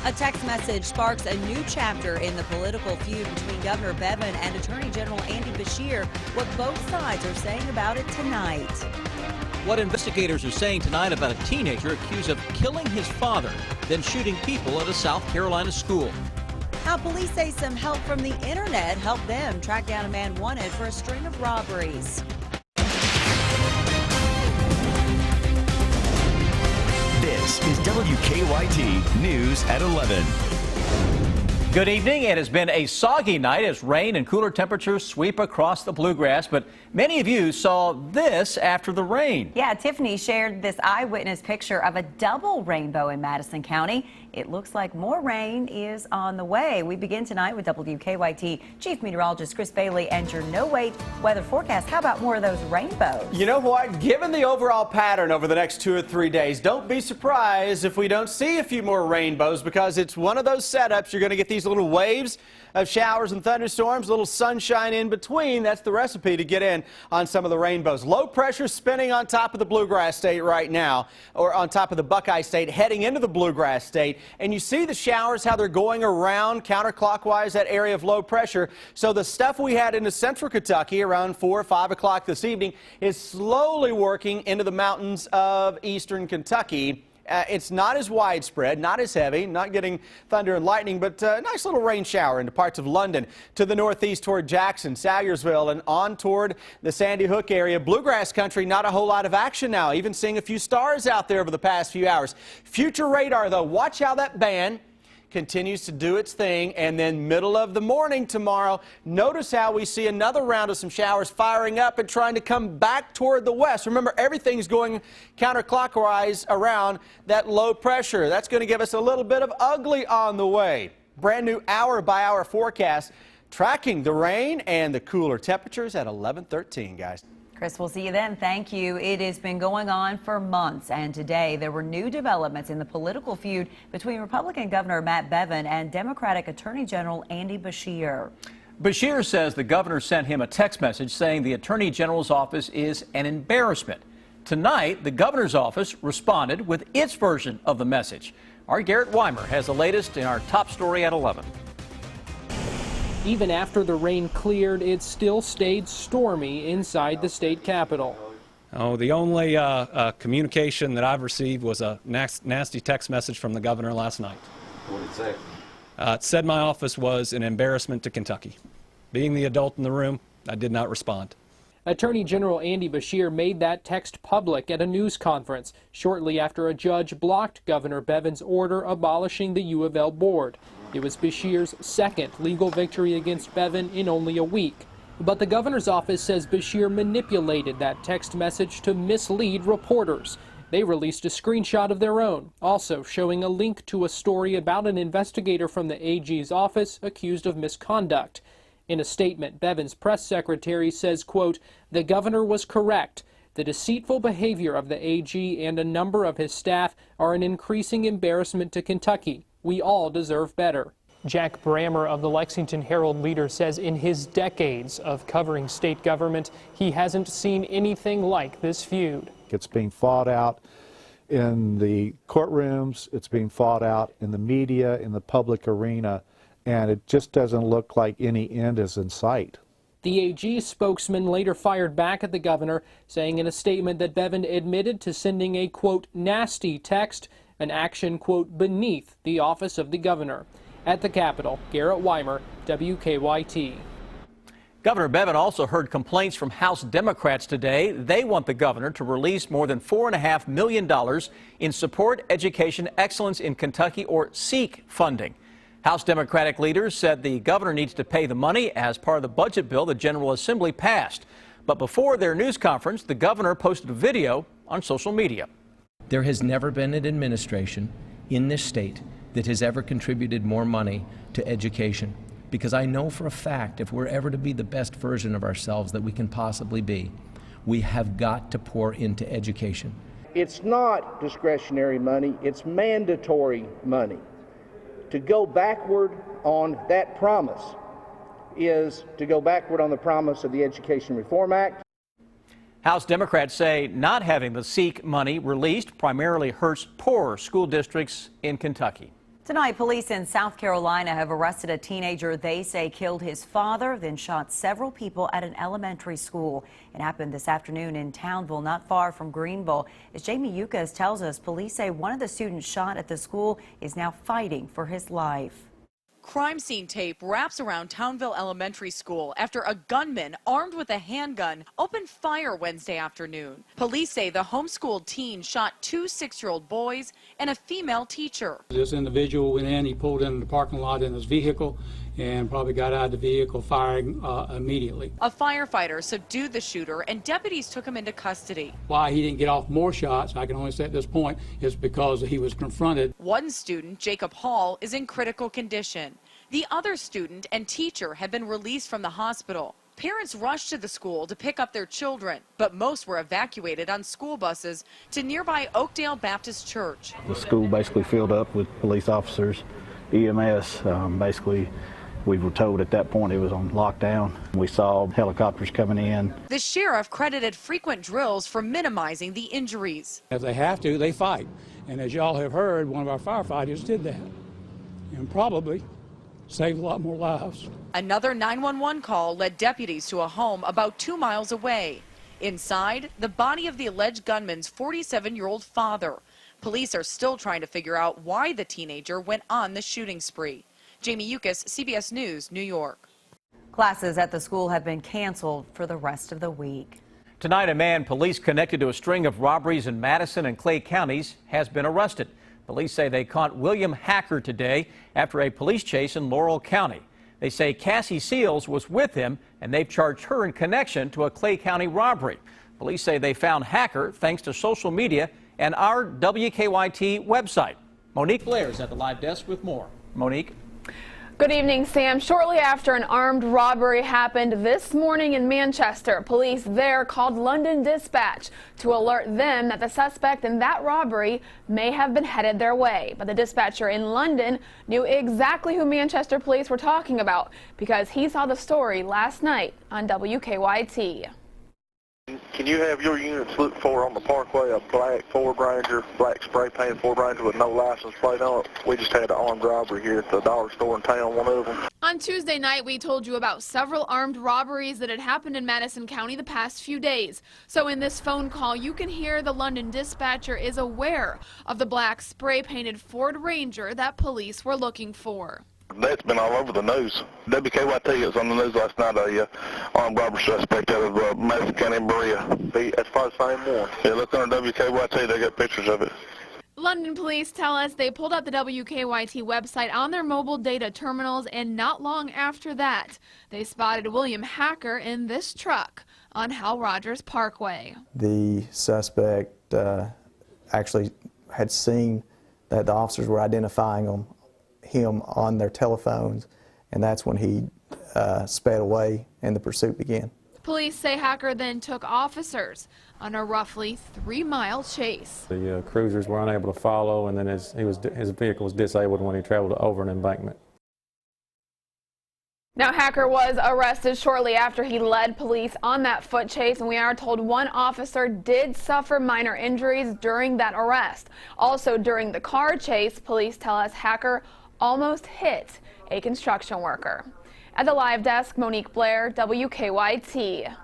A text message sparks a new chapter in the political feud between Governor Bevin and Attorney General Andy Beshear. What both sides are saying about it tonight. What investigators are saying tonight about a teenager accused of killing his father, then shooting people at a South Carolina school. How police say some help from the internet helped them track down a man wanted for a string of robberies. This is WKYT News at 11. Good evening. It has been a soggy night as rain and cooler temperatures sweep across the bluegrass, but many of you saw this after the rain. Yeah, Tiffany shared this eyewitness picture of a double rainbow in Madison County. It looks like more rain is on the way. We begin tonight with WKYT Chief Meteorologist Chris Bailey and your no-wait weather forecast. How about more of those rainbows? You know what? Given the overall pattern over the next 2 or 3 days, don't be surprised if we don't see a few more rainbows, because it's one of those setups. You're going to get these little waves of showers and thunderstorms, a little sunshine in between. That's the recipe to get in on some of the rainbows. Low pressure spinning on top of the Bluegrass State right now, or on top of the Buckeye State, heading into the Bluegrass State. And you see the showers, how they're going around counterclockwise, that area of low pressure. So the stuff we had into central Kentucky around 4 or 5 o'clock this evening is slowly working into the mountains of eastern Kentucky. It's not as widespread, not as heavy, not getting thunder and lightning, but a nice little rain shower into parts of London, to the northeast toward Jackson, Salyersville, and on toward the Sandy Hook area. Bluegrass country, not a whole lot of action now, even seeing a few stars out there over the past few hours. Future radar, though, watch how that band continues to do its thing, and then middle of the morning tomorrow, notice how we see another round of some showers firing up and trying to come back toward the west. Remember, everything's going counterclockwise around that low pressure. That's going to give us a little bit of ugly on the way. Brand new hour-by-hour forecast tracking the rain and the cooler temperatures at 11:13, guys. Chris, we'll see you then. Thank you. It has been going on for months, and today there were new developments in the political feud between Republican Governor Matt Bevin and Democratic Attorney General Andy Beshear. Beshear says the governor sent him a text message saying the Attorney General's office is an embarrassment. Tonight, the governor's office responded with its version of the message. Our Garrett Weimer has the latest in our top story at 11. Even after the rain cleared, it still stayed stormy inside the state capitol. Oh, the only communication that I've received was a nasty text message from the governor last night. What did it say? It said my office was an embarrassment to Kentucky. Being the adult in the room, I did not respond. Attorney General Andy Beshear made that text public at a news conference shortly after a judge blocked Governor Bevin's order abolishing the U of L board. It was Beshear's second legal victory against Bevin in only a week. But the governor's office says Beshear manipulated that text message to mislead reporters. They released a screenshot of their own, also showing a link to a story about an investigator from the AG's office accused of misconduct. In a statement, Bevin's press secretary says, quote, "The governor was correct. The deceitful behavior of the AG and a number of his staff are an increasing embarrassment to Kentucky. We all deserve better." Jack Brammer of the Lexington Herald-Leader says in his decades of covering state government, he hasn't seen anything like this feud. It's being fought out in the courtrooms, it's being fought out in the media, in the public arena, and it just doesn't look like any end is in sight. The AG spokesman later fired back at the governor, saying in a statement that Bevin admitted to sending a, quote, nasty text, an action, quote, beneath the office of the governor. At the Capitol, Garrett Weimer, WKYT. Governor Bevin also heard complaints from House Democrats today. They want the governor to release more than $4.5 million in Support Education Excellence in Kentucky, or SEEK, funding. House Democratic leaders said the governor needs to pay the money as part of the budget bill the General Assembly passed. But before their news conference, the governor posted a video on social media. There has never been an administration in this state that has ever contributed more money to education, because I know for a fact if we're ever to be the best version of ourselves that we can possibly be, we have got to pour into education. It's not discretionary money, it's mandatory money. To go backward on that promise is to go backward on the promise of the Education Reform Act. House Democrats say not having the SEEK money released primarily hurts poorer school districts in Kentucky. Tonight, police in South Carolina have arrested a teenager they say killed his father, then shot several people at an elementary school. It happened this afternoon in Townville, not far from Greenville. As Jamie Yukas tells us, police say one of the students shot at the school is now fighting for his life. Crime scene tape wraps around Townville Elementary School after a gunman armed with a handgun opened fire Wednesday afternoon. Police say the homeschooled teen shot two 6-year-old boys and a female teacher. This individual went in, he pulled into the parking lot in his vehicle and probably got out of the vehicle firing immediately. A firefighter subdued the shooter and deputies took him into custody. Why he didn't get off more shots, I can only say at this point, is because he was confronted. One student, Jacob Hall, is in critical condition. The other student and teacher have been released from the hospital. Parents rushed to the school to pick up their children, but most were evacuated on school buses to nearby Oakdale Baptist Church. The school basically filled up with police officers, EMS. Basically, we were told at that point it was on lockdown. We saw helicopters coming in. The sheriff credited frequent drills for minimizing the injuries. If they have to, they fight. And as y'all have heard, one of our firefighters did that and probably saved a lot more lives. Another 911 call led deputies to a home about 2 miles away. Inside, the body of the alleged gunman's 47-year-old father. Police are still trying to figure out why the teenager went on the shooting spree. Jamie Yukas, CBS News, New York. Classes at the school have been canceled for the rest of the week. Tonight, a man police connected to a string of robberies in Madison and Clay counties has been arrested. Police say they caught William Hacker today after a police chase in Laurel County. They say Cassie Seals was with him, and they've charged her in connection to a Clay County robbery. Police say they found Hacker thanks to social media and our WKYT website. Monique Blair is at the live desk with more. Monique. Good evening, Sam. Shortly after an armed robbery happened this morning in Manchester, police there called London Dispatch to alert them that the suspect in that robbery may have been headed their way. But the dispatcher in London knew exactly who Manchester police were talking about because he saw the story last night on WKYT. Can you have your units look for on the parkway a black Ford Ranger, black spray painted Ford Ranger with no license plate on it? We just had an armed robbery here at the dollar store in town, one of them. On Tuesday night, we told you about several armed robberies that had happened in Madison County the past few days. So in this phone call, you can hear the London dispatcher is aware of the black spray painted Ford Ranger that police were looking for. That's been all over the news. WKYT was on the news last night, a armed robbery suspect out of Madison County and Berea. That's probably the same one. Yeah, look on WKYT, they got pictures of it. London police tell us they pulled up the WKYT website on their mobile data terminals, and not long after that, they spotted William Hacker in this truck on Hal Rogers Parkway. The suspect actually had seen that the officers were identifying him on their telephones, and that's when he sped away and the pursuit began. Police say Hacker then took officers on a roughly 3-mile chase. The cruisers were unable to follow, and then his vehicle was disabled when he traveled over an embankment. Now, Hacker was arrested shortly after he led police on that foot chase, and we are told one officer did suffer minor injuries during that arrest. Also, during the car chase, police tell us Hacker almost hit a construction worker. At the live desk, Monique Blair, WKYT.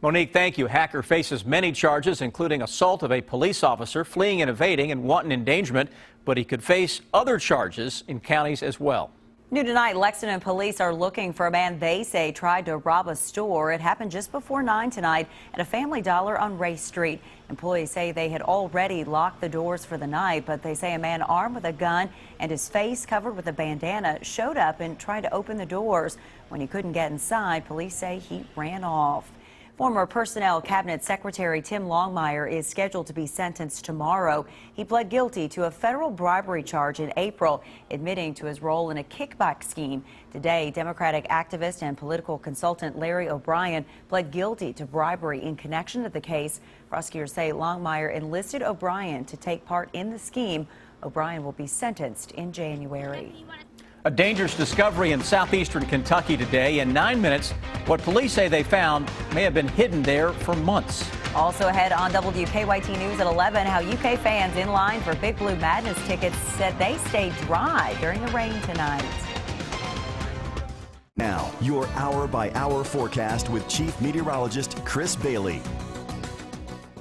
Monique, thank you. Hacker faces many charges, including assault of a police officer, fleeing and evading, and wanton endangerment, but he could face other charges in counties as well. New tonight, Lexington police are looking for a man they say tried to rob a store. It happened just before 9 tonight at a Family Dollar on Race Street. Employees say they had already locked the doors for the night, but they say a man armed with a gun and his face covered with a bandana showed up and tried to open the doors. When he couldn't get inside, police say he ran off. Former Personnel Cabinet Secretary Tim Longmire is scheduled to be sentenced tomorrow. He pled guilty to a federal bribery charge in April, admitting to his role in a kickback scheme. Today, Democratic activist and political consultant Larry O'Brien pled guilty to bribery in connection to the case. Prosecutors say Longmire enlisted O'Brien to take part in the scheme. O'Brien will be sentenced in January. A dangerous discovery in southeastern Kentucky today. In 9 minutes, what police say they found may have been hidden there for months. Also ahead on WKYT News at 11, how UK fans in line for Big Blue Madness tickets said they stayed dry during the rain tonight. Now, your hour-by-hour forecast with Chief Meteorologist Chris Bailey.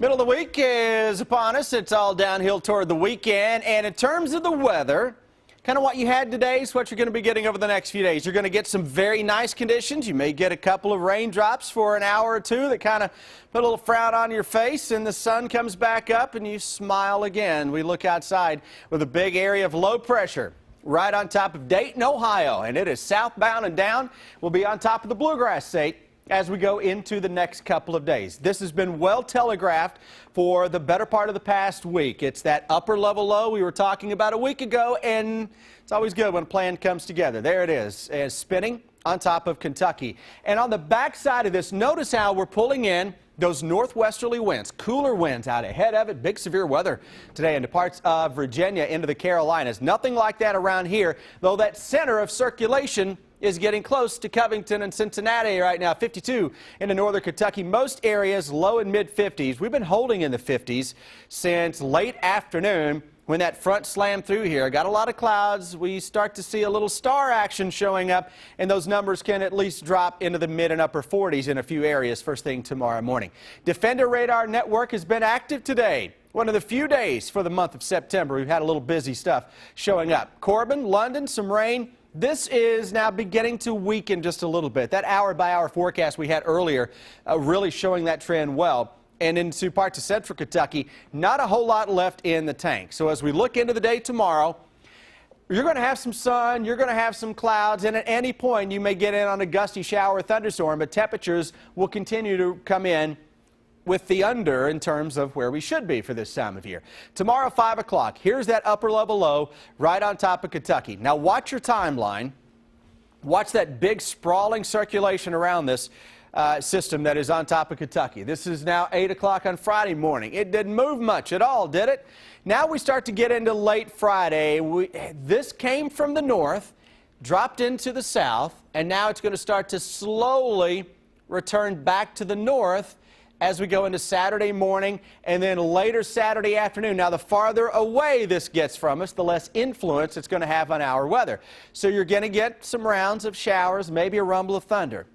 Middle of the week is upon us. It's all downhill toward the weekend. And in terms of the weather, kind of what you had today is what you're going to be getting over the next few days. You're going to get some very nice conditions. You may get a couple of raindrops for an hour or two that kind of put a little frown on your face, and the sun comes back up and you smile again. We look outside with a big area of low pressure right on top of Dayton, Ohio, and it is southbound and down. We'll be on top of the Bluegrass State as we go into the next couple of days. This has been well telegraphed for the better part of the past week. It's that upper level low we were talking about a week ago, and it's always good when a plan comes together. There it is, spinning on top of Kentucky. And on the backside of this, notice how we're pulling in those northwesterly winds, cooler winds out ahead of it. Big severe weather today into parts of Virginia into the Carolinas. Nothing like that around here, though that center of circulation is getting close to Covington and Cincinnati right now. 52 into northern Kentucky. Most areas low and mid 50s. We've been holding in the 50s since late afternoon when that front slammed through here. Got a lot of clouds. We start to see a little star action showing up, and those numbers can at least drop into the mid and upper 40s in a few areas first thing tomorrow morning. Defender Radar Network has been active today. One of the few days for the month of September. We've had a little busy stuff showing up. Corbin, London, some rain. This is now beginning to weaken just a little bit. That hour-by-hour forecast we had earlier really showing that trend well. And into parts of central Kentucky, not a whole lot left in the tank. So as we look into the day tomorrow, you're going to have some sun, you're going to have some clouds, and at any point you may get in on a gusty shower or thunderstorm, but temperatures will continue to come in with the under in terms of where we should be for this time of year. Tomorrow, 5 o'clock, here's that upper level low right on top of Kentucky. Now watch your timeline. Watch that big sprawling circulation around this system that is on top of Kentucky. This is now 8 o'clock on Friday morning. It didn't move much at all, did it? Now we start to get into late Friday. This came from the north, dropped into the south, and now it's going to start to slowly return back to the north as we go into Saturday morning and then later Saturday afternoon. Now, the farther away this gets from us, the less influence it's going to have on our weather. So you're going to get some rounds of showers, maybe a rumble of thunder.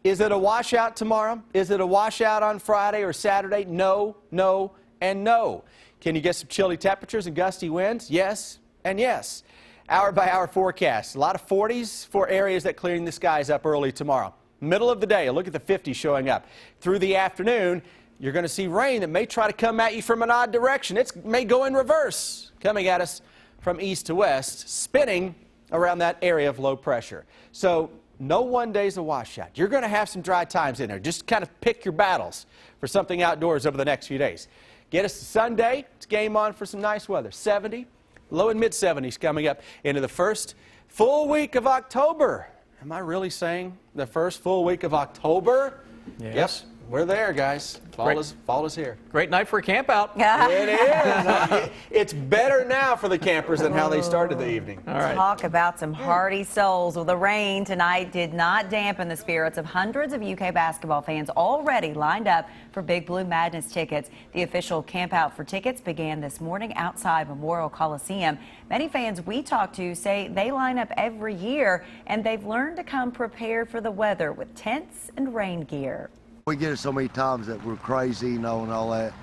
Is it a washout tomorrow? Is it a washout on Friday or Saturday? No, no, and no. Can you get some chilly temperatures and gusty winds? Yes, and yes. Hour-by-hour forecast. A lot of 40s for areas that clearing the skies up early tomorrow. Middle of the day, look at the 50s showing up. Through the afternoon, you're going to see rain that may try to come at you from an odd direction. It may go in reverse, coming at us from east to west, spinning around that area of low pressure. So no one day's a washout. You're going to have some dry times in there. Just kind of pick your battles for something outdoors over the next few days. Get us to Sunday. It's game on for some nice weather. 70, low and mid 70s coming up into the first full week of October. Am I really saying the first full week of October? Yes. Yep. We're there, guys. Fall is here. Great night for a camp out. It is. It's better now for the campers than how they started the evening. All right. Talk about some hardy souls. Well, the rain tonight did not dampen the spirits of hundreds of UK basketball fans already lined up for Big Blue Madness tickets. The official camp out for tickets began this morning outside Memorial Coliseum. Many fans we talked to say they line up every year, and they've learned to come prepared for the weather with tents and rain gear. We get it so many times that we're crazy, and all that.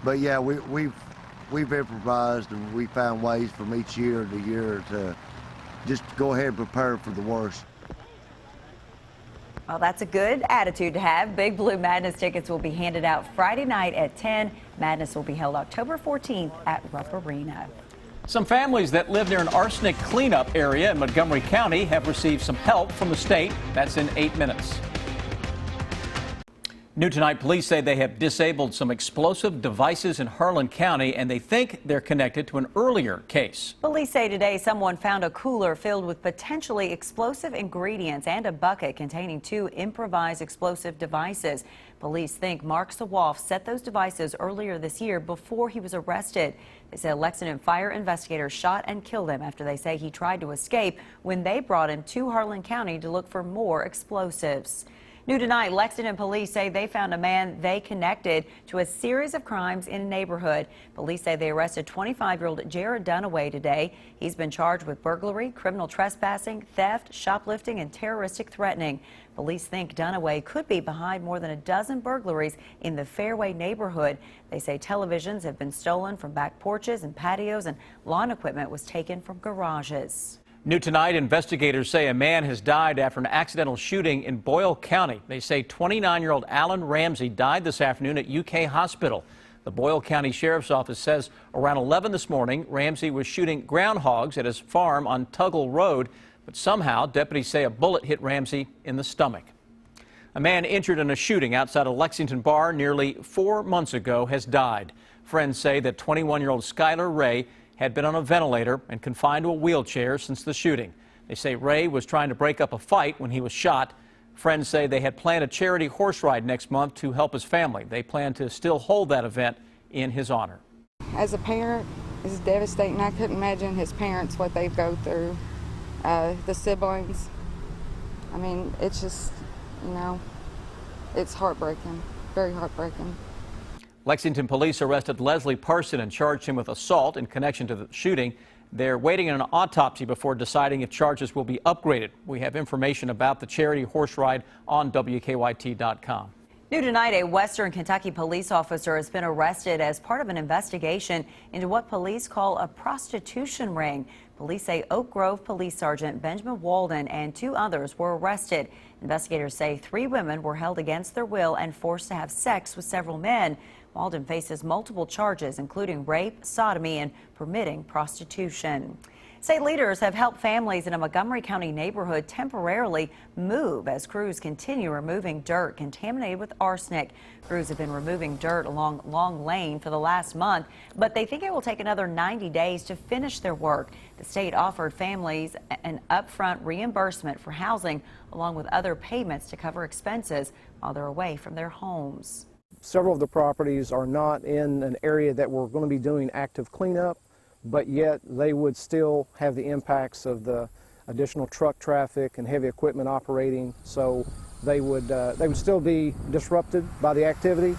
But yeah, we've improvised, and we found ways from each year to year to just go ahead and prepare for the worst. Well, that's a good attitude to have. Big Blue Madness tickets will be handed out Friday night at 10. Madness will be held October 14th at Rupp Arena. Some families that live near an arsenic cleanup area in Montgomery County have received some help from the state. That's in 8 minutes. New tonight, police say they have disabled some explosive devices in Harlan County, and they think they're connected to an earlier case. Police say today someone found a cooler filled with potentially explosive ingredients and a bucket containing 2 improvised explosive devices. Police think Mark Sawaf set those devices earlier this year before he was arrested. They say Lexington fire investigators shot and killed him after they say he tried to escape when they brought him to Harlan County to look for more explosives. New tonight, Lexington police say they found a man they connected to a series of crimes in a neighborhood. Police say they arrested 25-year-old Jared Dunaway today. He's been charged with burglary, criminal trespassing, theft, shoplifting, and terroristic threatening. Police think Dunaway could be behind more than a dozen burglaries in the Fairway neighborhood. They say televisions have been stolen from back porches and patios, and lawn equipment was taken from garages. New tonight, investigators say a man has died after an accidental shooting in Boyle County. They say 29-year-old Alan Ramsey died this afternoon at UK Hospital. The Boyle County Sheriff's Office says around 11 this morning, Ramsey was shooting groundhogs at his farm on Tuggle Road, but somehow deputies say a bullet hit Ramsey in the stomach. A man injured in a shooting outside a Lexington bar nearly 4 months ago has died. Friends say that 21-year-old Skylar Ray had been on a ventilator and confined to a wheelchair since the shooting. They say Ray was trying to break up a fight when he was shot. Friends say they had planned a charity horse ride next month to help his family. They plan to still hold that event in his honor. As a parent, it's devastating. I couldn't imagine his parents, what they go through, the siblings. I mean, it's just, you know, it's heartbreaking, very heartbreaking. Lexington police arrested Leslie Parson and charged him with assault in connection to the shooting. They're waiting on an autopsy before deciding if charges will be upgraded. We have information about the charity horse ride on WKYT.com. New tonight, a Western Kentucky police officer has been arrested as part of an investigation into what police call a prostitution ring. Police say Oak Grove Police Sergeant Benjamin Walden and 2 others were arrested. Investigators say 3 women were held against their will and forced to have sex with several men. Walden faces multiple charges, including rape, sodomy, and permitting prostitution. State leaders have helped families in a Montgomery County neighborhood temporarily move as crews continue removing dirt contaminated with arsenic. Crews have been removing dirt along Long Lane for the last month, but they think it will take another 90 days to finish their work. The state offered families an upfront reimbursement for housing, along with other payments to cover expenses while they're away from their homes. Several of the properties are not in an area that we're going to be doing active cleanup, but yet they would still have the impacts of the additional truck traffic and heavy equipment operating, so they would still be disrupted by the activity.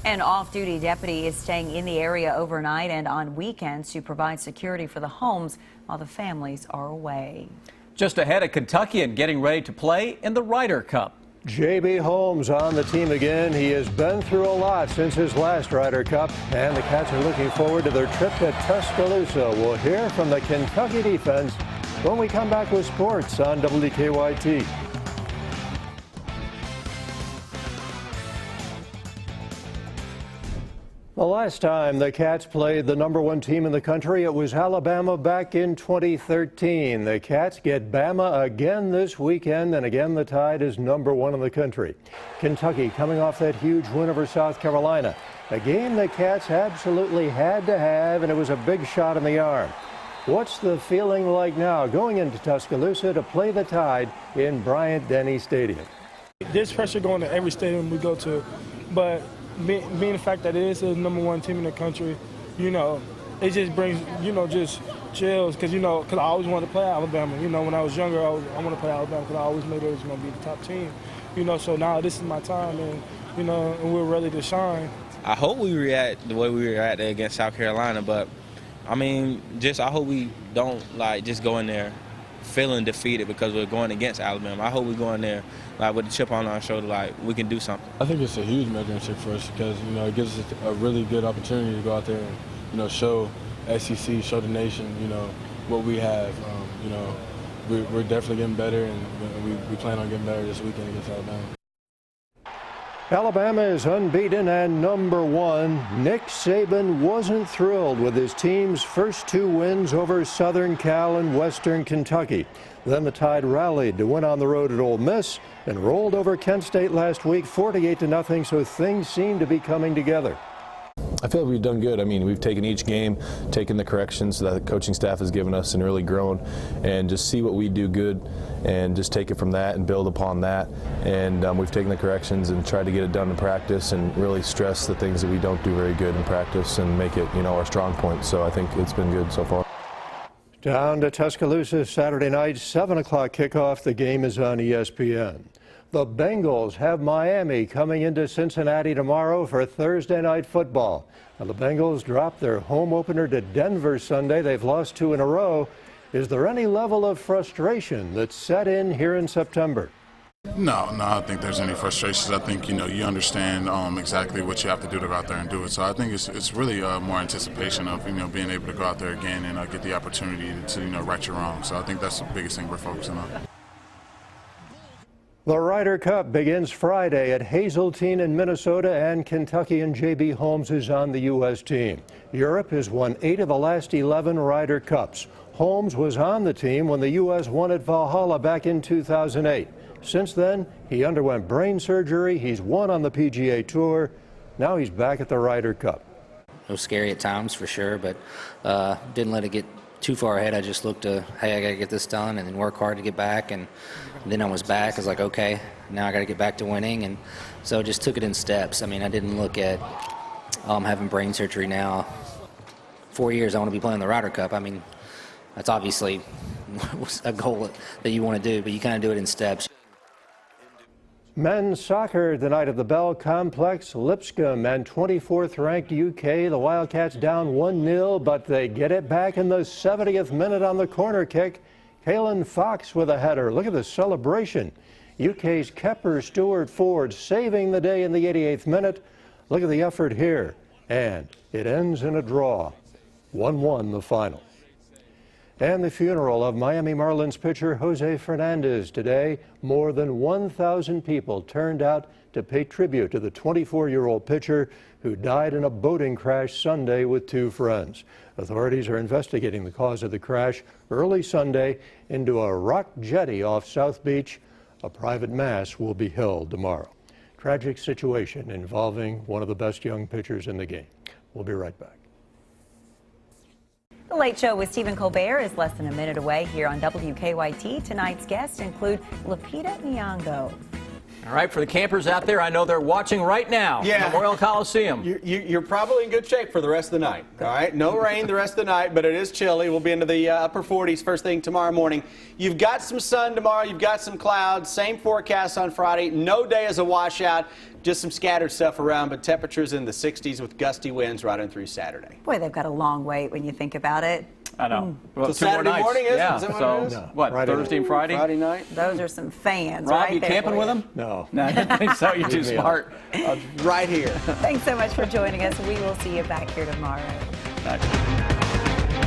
An off-duty deputy is staying in the area overnight and on weekends to provide security for the homes while the families are away. Just ahead, a Kentuckian getting ready to play in the Ryder Cup. J.B. Holmes on the team again. He has been through a lot since his last Ryder Cup, and the Cats are looking forward to their trip to Tuscaloosa. We'll hear from the Kentucky defense when we come back with sports on WKYT. The last time the Cats played the #1 team in the country, it was Alabama back in 2013. The Cats get Bama again this weekend, and again the Tide is #1 in the country. Kentucky coming off that huge win over South Carolina, a game the Cats absolutely had to have, and it was a big shot in the arm. What's the feeling like now going into Tuscaloosa to play the Tide in Bryant-Denny Stadium? There's pressure going to every stadium we go to, but being the fact that it is the #1 team in the country, you know, it just brings, you know, just chills because I always wanted to play Alabama. You know, when I was younger, I wanted to play Alabama because I always knew they was going to be the top team. You know, so now this is my time, and, you know, and we're ready to shine. I hope we react the way we reacted against South Carolina, but, I mean, I hope we don't, just go in there feeling defeated because we're going against Alabama. I hope we go in there with a chip on our shoulder, we can do something. I think it's a huge measuring stick for us because, it gives us a really good opportunity to go out there and, show SEC, show the nation, what we have. We're definitely getting better, and we plan on getting better this weekend against Alabama. Alabama is unbeaten and #1. Nick Saban wasn't thrilled with his team's first 2 wins over Southern Cal and Western Kentucky. Then the Tide rallied to win on the road at Ole Miss and rolled over Kent State last week 48-0, so things seem to be coming together. I feel like we've done good. I mean, we've taken each game, taken the corrections that the coaching staff has given us and really grown, and just see what we do good and just take it from that and build upon that. And we've taken the corrections and tried to get it done in practice and really stress the things that we don't do very good in practice and make it, our strong point. So I think it's been good so far. Down to Tuscaloosa Saturday night, 7 o'clock kickoff. The game is on ESPN. The Bengals have Miami coming into Cincinnati tomorrow for Thursday night football. Now, the Bengals dropped their home opener to Denver Sunday. They've lost 2 in a row. Is there any level of frustration that's set in here in September? No, I don't think there's any frustrations. I think, you understand exactly what you have to do to go out there and do it. So I think it's really more anticipation of, being able to go out there again and get the opportunity to, right your wrongs. So I think that's the biggest thing we're focusing on. The Ryder Cup begins Friday at Hazeltine in Minnesota, and Kentuckian J.B. Holmes is on the U.S. team. Europe has won 8 of the last 11 Ryder Cups. Holmes was on the team when the U.S. won at Valhalla back in 2008. Since then, he underwent brain surgery. He's won on the PGA Tour. Now he's back at the Ryder Cup. It was scary at times for sure, but didn't let it get too far ahead. I just looked to, hey, I got to get this done and then work hard to get back. And then I was back. I was like, okay, now I got to get back to winning. And so just took it in steps. I mean, I didn't look at having brain surgery now. 4 years, I want to be playing the Ryder Cup. I mean, that's obviously a goal that you want to do, but you kind of do it in steps. Men's soccer tonight at the Bell Complex. Lipscomb and 24th ranked UK. The Wildcats down 1-0, but they get it back in the 70th minute on the corner kick. Kaylin Fox with a header. Look at the celebration. UK's Kepper Stewart Ford saving the day in the 88th minute. Look at the effort here. And it ends in a draw. 1-1 the final. And the funeral of Miami Marlins pitcher Jose Fernandez today. More than 1,000 people turned out to pay tribute to the 24-year-old pitcher who died in a boating crash Sunday with 2 friends. Authorities are investigating the cause of the crash early Sunday into a rock jetty off South Beach. A private mass will be held tomorrow. Tragic situation involving one of the best young pitchers in the game. We'll be right back. The Late Show with Stephen Colbert is less than a minute away here on WKYT. Tonight's guests include Lupita Nyong'o. All right, for the campers out there, I know they're watching right now. Yeah. Memorial Coliseum. You're probably in good shape for the rest of the night. All right, no rain the rest of the night, but it is chilly. We'll be into the upper 40s first thing tomorrow morning. You've got some sun tomorrow. You've got some clouds. Same forecast on Friday. No day is a washout. Just some scattered stuff around, but temperatures in the 60s with gusty winds right on through Saturday. Boy, they've got a long wait when you think about it. I know. Well, so Saturday morning is? Yeah. Is that what so, it is? No. What, Friday Thursday and Friday? Friday night? Those are some fans. Rob, right you there camping for with them? No. No, I didn't think so. You're too smart. Right here. Thanks so much for joining us. We will see you back here tomorrow.